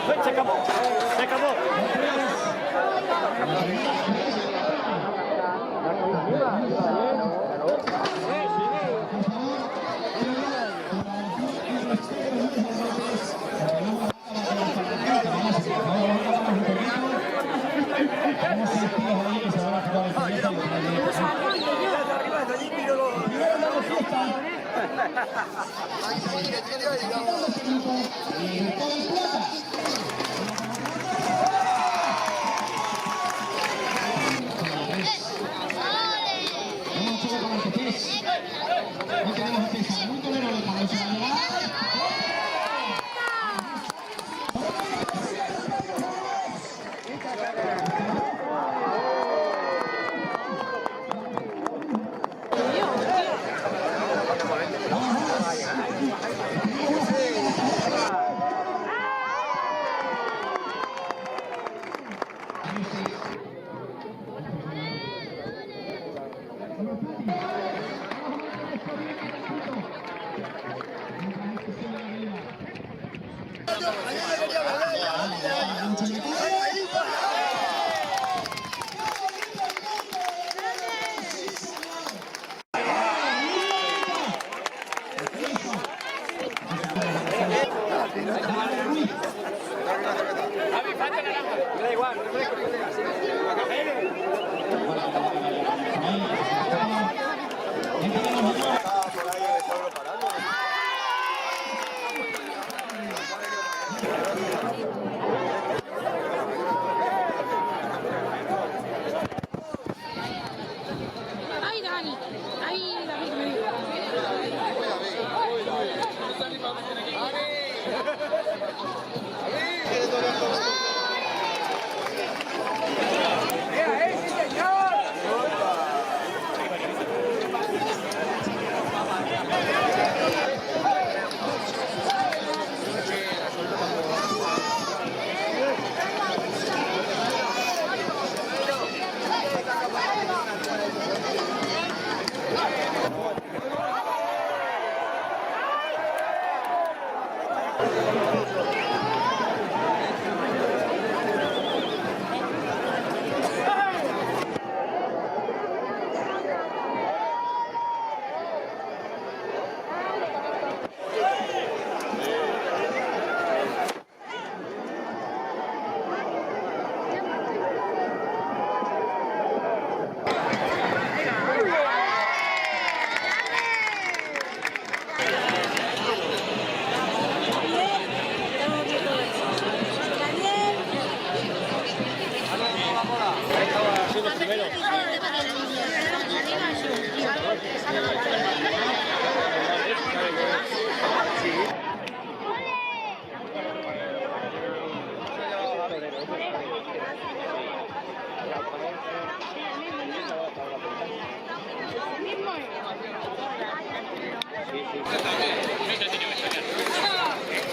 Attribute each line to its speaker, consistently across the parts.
Speaker 1: Se acabó. Se acabó.
Speaker 2: ¡Ay, Dani! ¡Ay, David!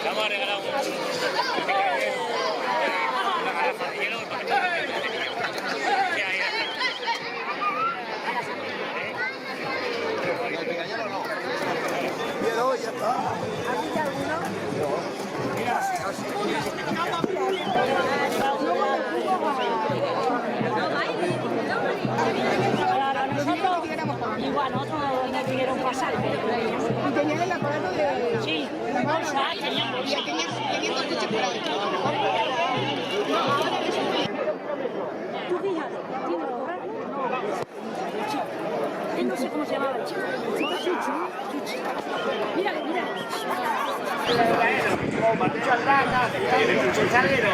Speaker 1: Vamos a regalar una garrafa de hielo para que
Speaker 2: Igual, nosotros no pudieron pasar.
Speaker 3: Y tenían el aparato de...
Speaker 2: Sí,
Speaker 3: de la bolsa.
Speaker 2: tenían
Speaker 3: Tenían dos coches por ahí.
Speaker 2: Tú fíjate, tiene que cobrar. Él no sé cómo se llamaba el chico. Chuchi. Mírale, mírale.
Speaker 1: mucho atrás, el salero.